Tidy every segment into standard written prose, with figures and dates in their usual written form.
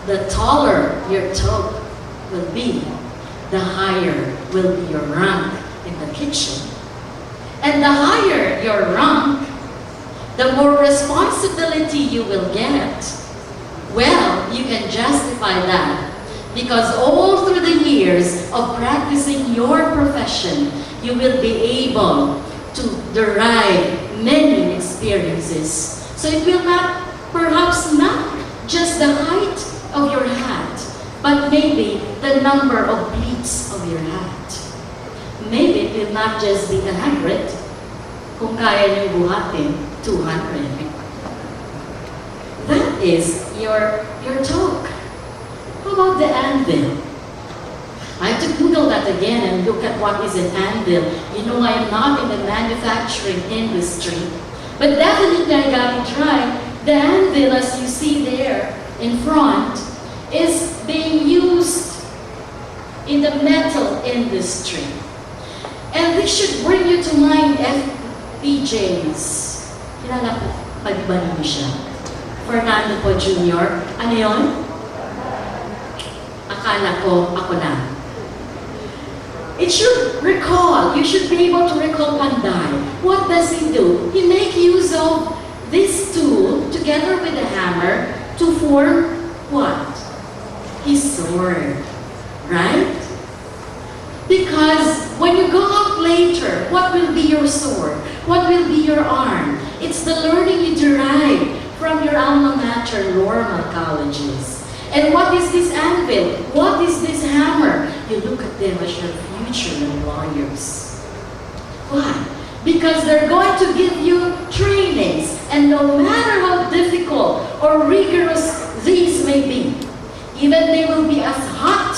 The taller your toque will be, the higher will be your rank in the kitchen. And the higher your rank, the more responsibility you will get. Well, you can justify that because all through the years of practicing your profession, you will be able to derive many experiences. So it will not, perhaps not just the height of your hat, but maybe the number of pleats of your hat. Maybe it will not just be 100, kung kaya niyong buhatin, 200. That is your toque. How about the anvil? I have to Google that again and look at what is an anvil. You know, I am not in the manufacturing industry, but definitely I got it right. The anvil, as you see there in front, is being used in the metal industry. And this should bring you to mind FPJs. Kilala pa ba niyo siya? Fernando po Jr. Ano yun? Akala ko, ako na. It should recall, you should be able to recall Panday. What does he do? He makes use of this tool together with a hammer to form what? His sword, right? Because when you go out later, what will be your sword? What will be your arm? It's the learning you derive from your alma mater normal colleges. And what is this anvil? What is this hammer? You look at them as your future employers. Why? Because they're going to give you trainings, and no matter how difficult or rigorous these may be, even they will be as hot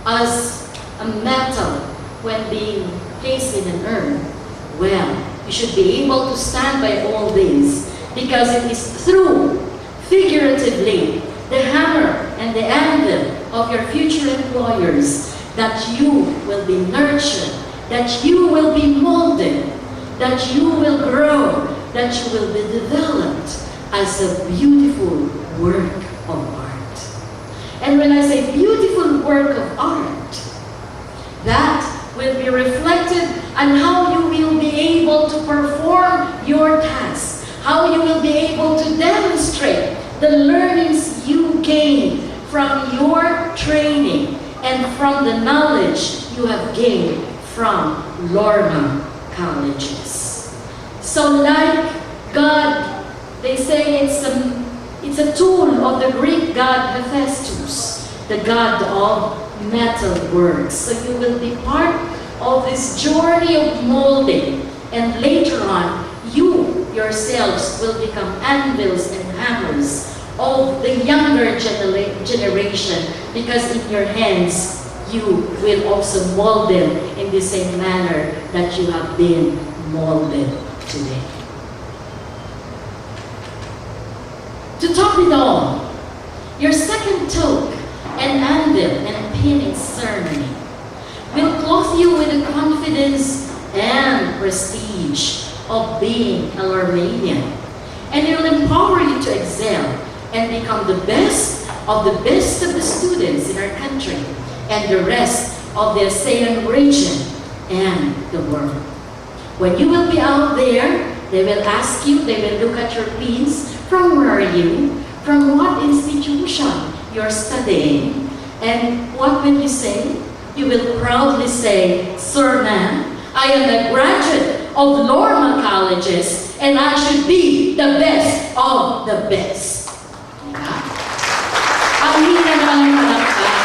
as a metal when being placed in an urn. Well, you should be able to stand by all these because it is through, figuratively, the hammer and the anvil of your future employers that you will be nurtured, that you will be molded, that you will grow, that you will be developed as a beautiful work of art. And when I say beautiful work of art, that will be reflected on how you will be able to perform your tasks, how you will be able to demonstrate the learnings you gain from your training and from the knowledge you have gained from Lorna colleges. So like God, they say it's a tool of the Greek god Hephaestus, the god of metal works. So you will be part of this journey of molding, and later on, you yourselves will become anvils and hammers of the younger generation, because in your hands, you will also mold them in the same manner that you have been molded today. To top it all, your second toque, an anvil and pinning ceremony, will clothe you with the confidence and prestige of being a Lormanian, and it will empower you to excel and become the best of the students in our country and the rest of the ASEAN region and the world. When you will be out there, they will ask you, they will look at your pins, from where are you, from what institution you're studying, and what will you say? You will proudly say, "Sir, ma'am, I am a graduate of Lorma colleges, and I should be the best of the best." Ang hina naman ng palakpak.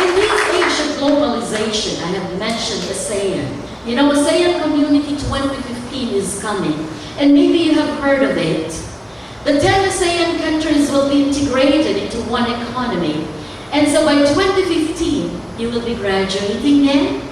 In this age of globalization, I have mentioned ASEAN. You know, ASEAN Community 2015 is coming, and maybe you have heard of it. The 10 ASEAN countries will be integrated into one economy. And so by 2015, you will be graduating then.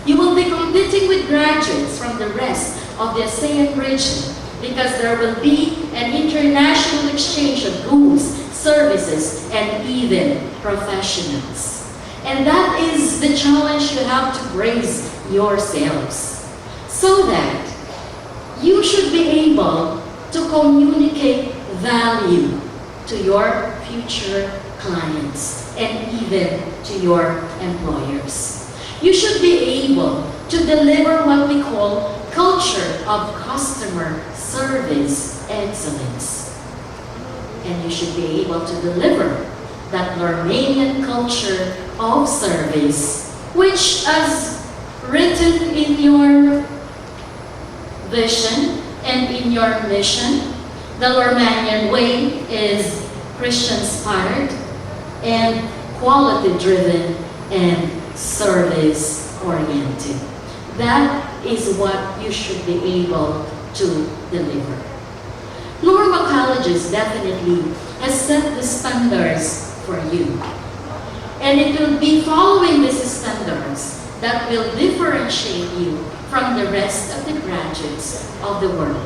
You will be competing with graduates from the rest of the ASEAN region, because there will be an international exchange of goods, services, and even professionals. And that is the challenge you have to brace yourselves, so that you should be able to communicate value to your future clients and even to your employers. You should be able to deliver what we call culture of customer service excellence. And you should be able to deliver that Normanian culture of service, which, as written in your vision and in your mission, the Normanian way is Christian-inspired and quality-driven and service-oriented. That is what you should be able to deliver. Normal colleges definitely has set the standards for you. And it will be following these standards that will differentiate you from the rest of the graduates of the world.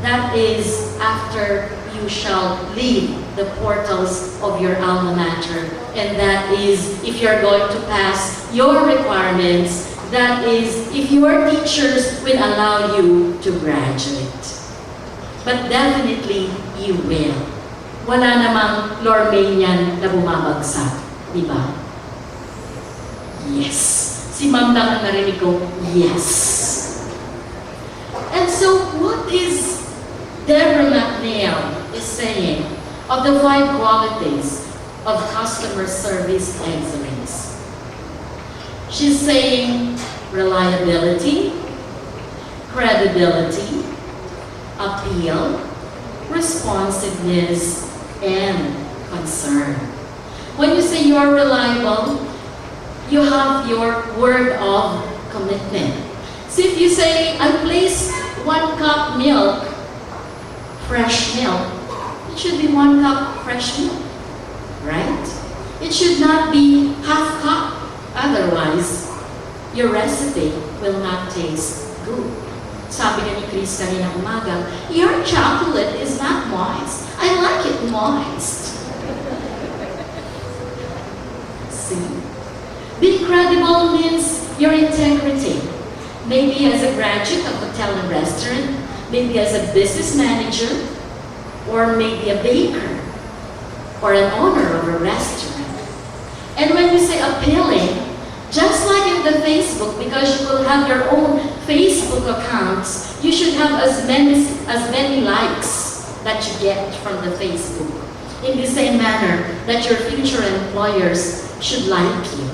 That is after you shall leave the portals of your alma mater, and that is if you're going to pass your requirements, that is if your teachers will allow you to graduate. But definitely you will. Wala namang Normanian na bumabagsak, di ba? Yes. Si Ma'am lang ang narinig ko, yes. And so what is Deborah McNeil is saying of the 5 qualities of customer service excellence? She's saying reliability, credibility, appeal, responsiveness, and concern. When you say you are reliable, you have your word of commitment. So if you say, I place 1 cup milk, fresh milk, it should be 1 cup fresh milk, right? It should not be half cup. Otherwise, your recipe will not taste good. Sabi nga ni Chris kanina umaga, your chocolate is not moist. I like it moist. See? Being credible means your integrity. Maybe as a graduate of hotel and restaurant, maybe as a business manager, or maybe a baker, or an owner of a restaurant. And when you say appealing, just like in the Facebook, because you will have your own Facebook accounts, you should have as many likes that you get from the Facebook. In the same manner that your future employers should like you.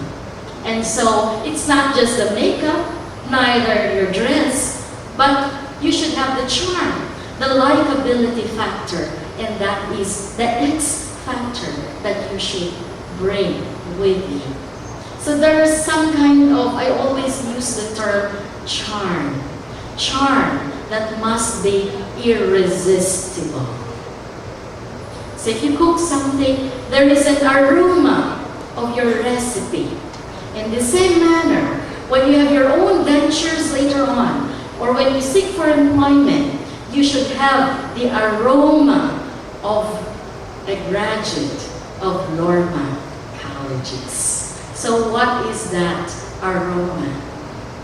And so it's not just the makeup, neither your dress, but you should have the charm, the likability factor, and that is the X factor that you should bring with you. So there is some kind of, I always use the term charm. Charm that must be irresistible. So if you cook something, there is an aroma of your recipe. In the same manner, when you have your own ventures later on, or when you seek for employment, you should have the aroma of a graduate of Norma colleges. So what is that aroma?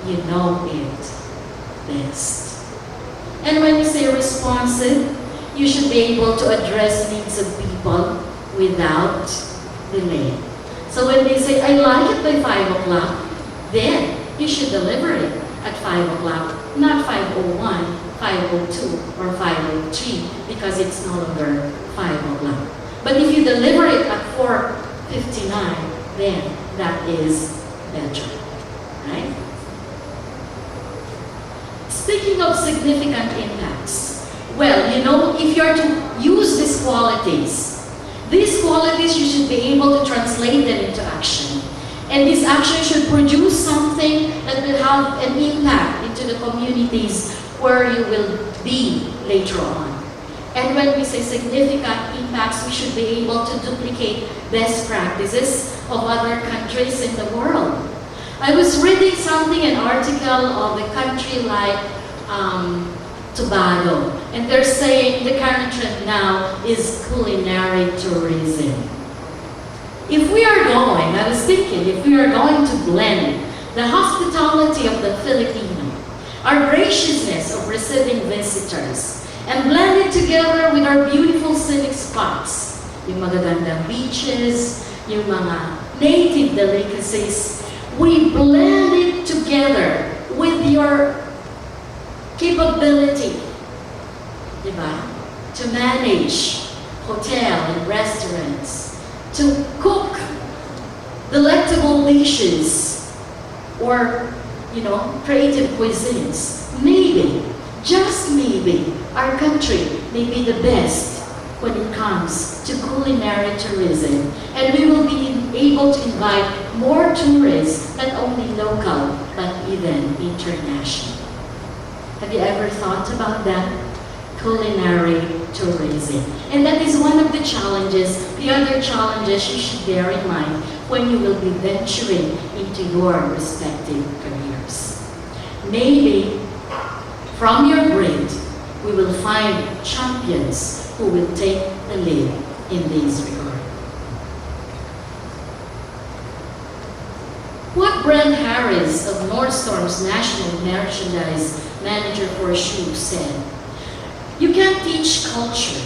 You know it best. And when you say responsive, you should be able to address needs of people without delay. So when they say, I like it by 5 o'clock, then you should deliver it at 5 o'clock, not 5:01, 5:02, or 5:03, because it's no longer 5 o'clock. But if you deliver it at 4:59, then that is better, right? Speaking of significant impacts, well, you know, if you're to use these qualities you should be able to translate them into action. And this action should produce something that will have an impact into the communities where you will be later on. And when we say significant impacts, we should be able to duplicate best practices of other countries in the world. I was reading something, an article of a country like Tobago, and they're saying the current trend now is culinary tourism. If we are going, I was thinking, if we are going to blend the hospitality of the Filipino, our graciousness of receiving visitors, and blend it blend together with our beautiful scenic spots. Yung magagandang beaches, yung mga native delicacies. We blend it together with your capability, diba? To manage hotel and restaurants, to cook delectable dishes, or, creative cuisines. Maybe, just maybe, our country may be the best when it comes to culinary tourism, and we will be able to invite more tourists, not only local, but even international. Have you ever thought about that? Culinary tourism. And that is one of the challenges, the other challenges you should bear in mind when you will be venturing into your respective careers. Maybe from your breed, we will find champions who will take the lead in this regard. What Brent Harris of Nordstorm's National Merchandise Manager for Shoes said, you can't teach culture.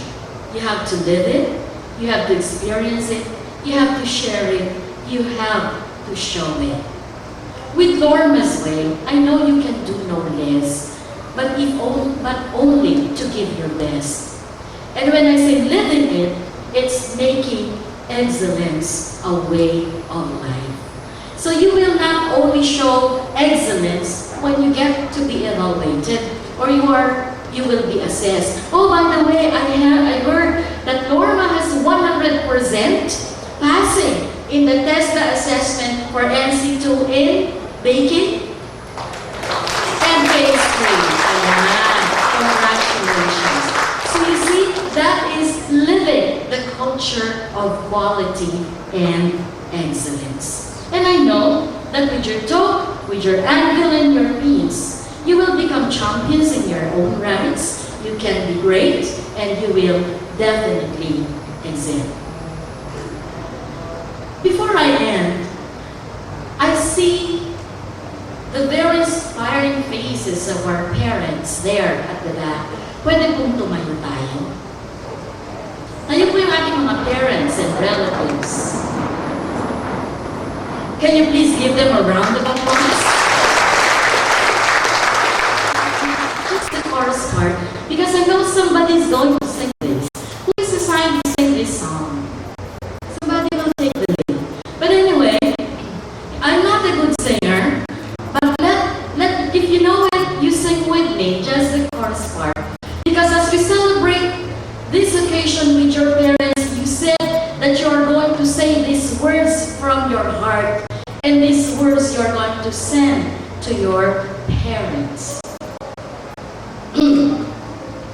You have to live it, you have to experience it, you have to share it, you have to show it. With Norma's way, I know you can do no less, but only to give your best. And when I say living it, it's making excellence a way of life. So you will not only show excellence when you get to be evaluated, or you will be assessed. Oh, by the way, I heard that Norma has 100% passing in the TESDA assessment for NC2 in baking and pastry. Congratulations. So you see, that is living the culture of quality and excellence. And I know that with your Toque, with your Anvil and your pins, you will become champions in your own rights. You can be great, and you will definitely excel. Before I end, I see the very inspiring faces of our parents there at the back. Pwede pong tumayo tayo. Tayo po yung ating mga parents and relatives. Can you please give them a round of applause? Just the chorus part, because I know somebody's going to sing this. Who is assigned to sing this song? Somebody will take the lead. But anyway, I'm not a good singer, but if you know it, you sing with me, just the chorus part. Because as we celebrate this occasion with your parents, you said that you are going to say these words from your heart, and these words you are going to send to your parents.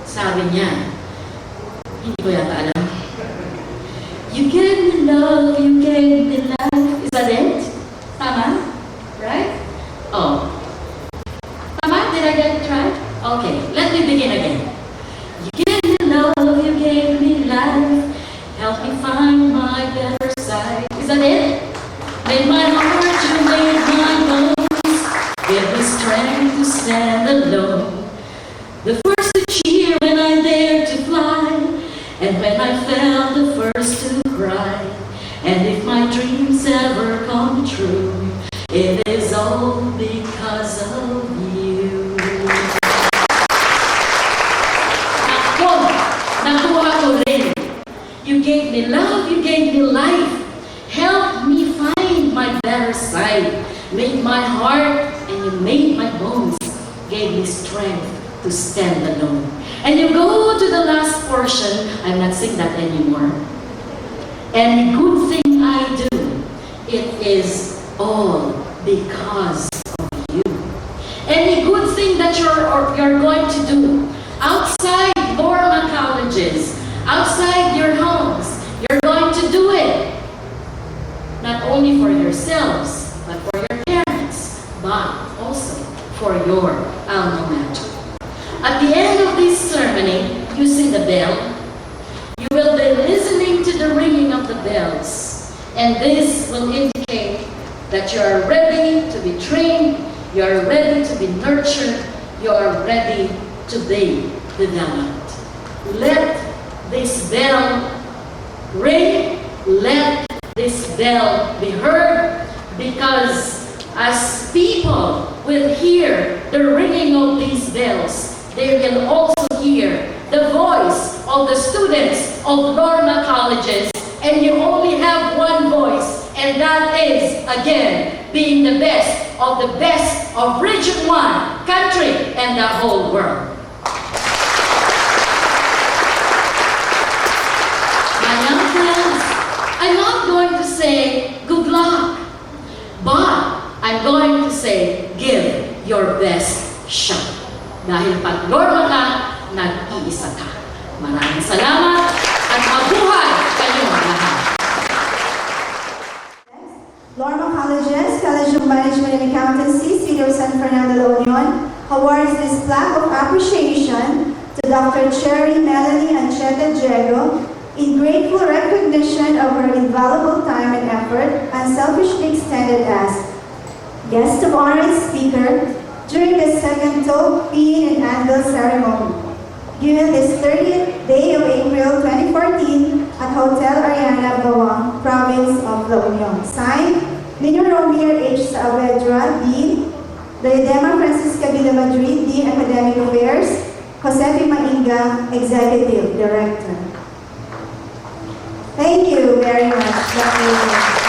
Sabi niya, hindi ko yata alam. You gave me love, you gave me life. Is that it? Tama? Right? Oh. Tama? Did I get it right? Okay, let me begin again. You gave me love, you gave me life. Help me find my better side. Is that it? Made my heart, you made my bones. Give me strength to stand alone. The first to cheer when I dared to fly, and when I fell, the first to cry. And if my dreams ever come true, it is all because of you. Nakuha ko rin. You gave me love, you gave me life. Help me find my better side. Made my heart, and you made my bones. Gave me strength to stand alone. And you go to the last portion. I'm not saying that anymore. Any good thing I do, it is all because of you. Any good thing that you're going to do outside Norma colleges, outside your homes, you're going to do it. Not only for yourselves, but for your parents, but also for your alma mater. At the end of this ceremony, you see the bell. You will be listening to the ringing of the bells. And this will indicate that you are ready to be trained, you are ready to be nurtured, you are ready to be developed. let this bell ring, let this bell be heard, because as people will hear the ringing of these bells, they will also hear the voice of the students of Norma colleges, and you only have one voice, and that is, again, being the best of Region 1, country, and the whole world. My young friends, I'm not going to say good luck, but I'm going to say give your best shot. Dahil pag Norma ka, nag-iisa ka. Maraming salamat at mabuhay kayong lahat. Norma Colleges, College of Management and Accountancy, City of San Fernando, La Union, awards this plaque of appreciation to Dr. Cherry Melanie Ancheta Diego in grateful recognition of her invaluable time and effort, unselfishly extended as guest of honor and speaker during the second Toque and Anvil ceremony, given this 30th day of April 2014 at Hotel Ariana, Bawang, province of La Union. Signed, Nino Romir H. Saavedra, Dean, Diadema Francisca Villa Madrid, Dean Academic Affairs, Josepe Mainga, Executive Director. Thank you very much, Dr.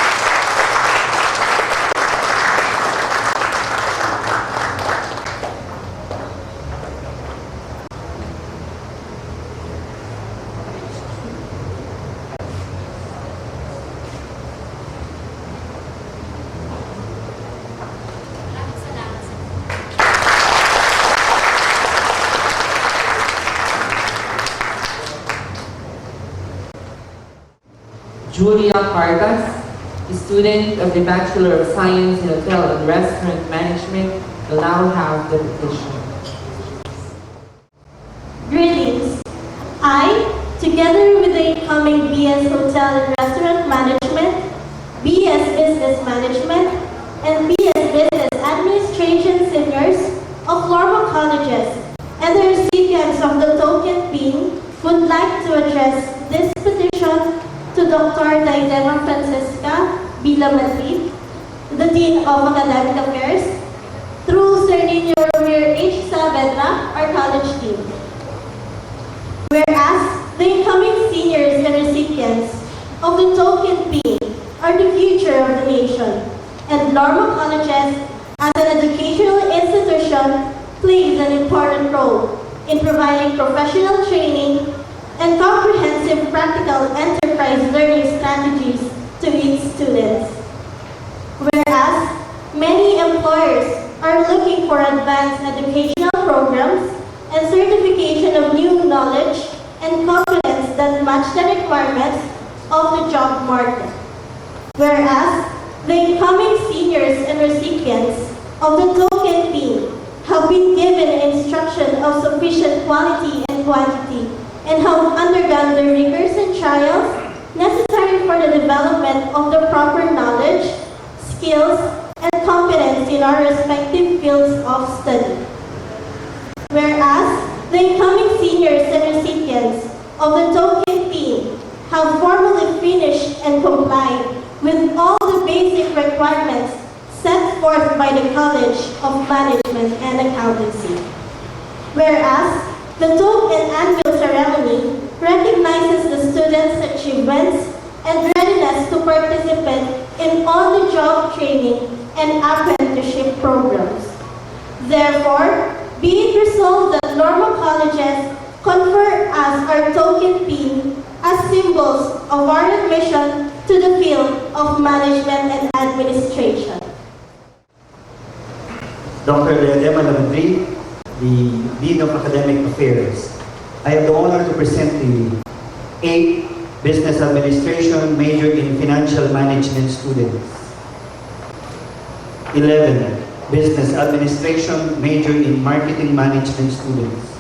Julia Vargas, a student of the Bachelor of Science in Hotel and Restaurant Management, will now have the petition. Greetings. I, together with the incoming BS Hotel and Restaurant Management, BS Business Management, and BS Business Administration seniors of Norma Colleges and the recipients of the token PIN would like to address this petition to Dr. Diadema Francisca Villa Madrid, the Dean of Academic Affairs, through Sir Nino Romir H. Saavedra, our college dean. Whereas the incoming seniors and recipients of the token PIN are the future of the nation, and Norma Colleges, as an educational institution, plays an important role in providing professional training and comprehensive practical enterprise learning strategies to its students. Whereas many employers are looking for advanced educational programs and certification of new knowledge and competence that match the requirements of the job market. Whereas the incoming seniors and recipients of the token PIN have been given instruction of sufficient quality and quantity and have undergone the rigors and trials necessary for the development of the proper knowledge, skills, and competence in our respective fields of study. Whereas the incoming seniors and recipients of the token PIN have formally finished and complied with all the basic requirements set forth by the College of Management and Accountancy. Whereas the Toque and Anvil ceremony recognizes the students' achievements and readiness to participate in on-the-job training and apprenticeship programs. Therefore, be it resolved that Norma Colleges confer us our token PIN as symbols of our admission to the field of management and administration. Dr. Diadema Madrid, the Dean of Academic Affairs. I have the honor to present to you 8 Business Administration major in Financial Management students. 11 Business Administration major in Marketing Management students.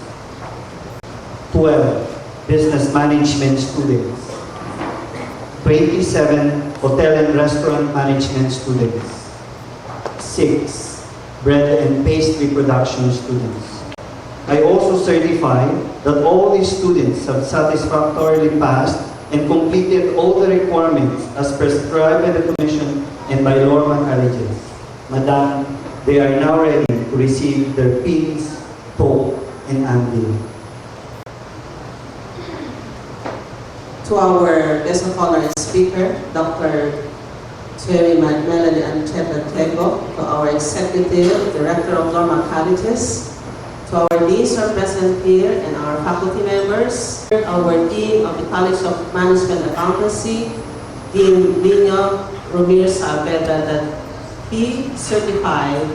12 Business Management students. 27 Hotel and Restaurant Management students. 6 Bread and Pastry Production students. I also certify that all these students have satisfactorily passed and completed all the requirements as prescribed by the Commission and by Lorma colleges. Madam, they are now ready to receive their pins, Toque, and Anvil. To our guest of honor speaker, Dr. Cherry Melanie Ancheta Tego, to our executive director of Lorma colleges, to our deans who are present here and our faculty members, our dean of the College of Management and Accountancy, Dean Lino Ramirez Saavedra, that he certified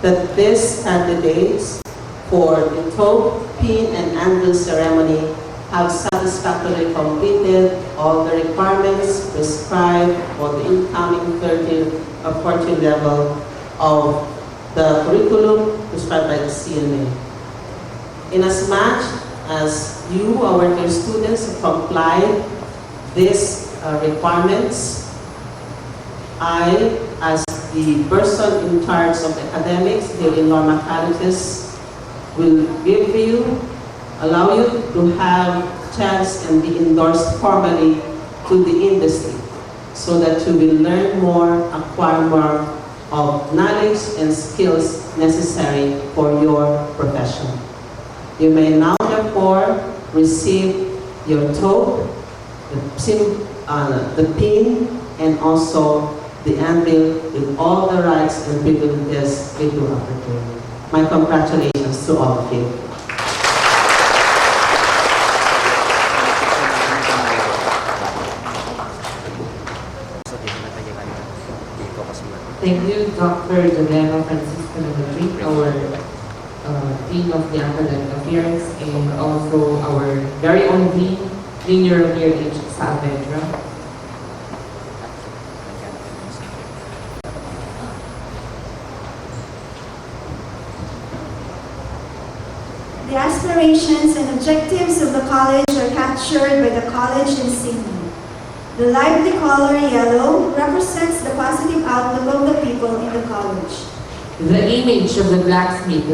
that these candidates for the Toque, Pin, and Anvil ceremony have satisfactorily completed all the requirements prescribed for the incoming 13 or 14 level of the curriculum prescribed by the CNA. Inasmuch as you, our dear students, have complied these requirements, I, as the person in charge of academics here in Lorma colleges, will allow you to have chance and be endorsed formally to the industry so that you will learn more, acquire more of knowledge and skills necessary for your profession. You may now therefore receive your Toque, the pin, and also the Anvil with all the rights and privileges we do opportunity. My congratulations to all of you. Thank you, Dr. Janela Francisco Namadri, our Dean of the Academic Affairs, and also our very own Dean, Dean Ramirez Saavedra. The aspirations and objectives of the college are captured by the college insignia. The lively color yellow represents the positive outlook of the people in the college. The image of the blacksmith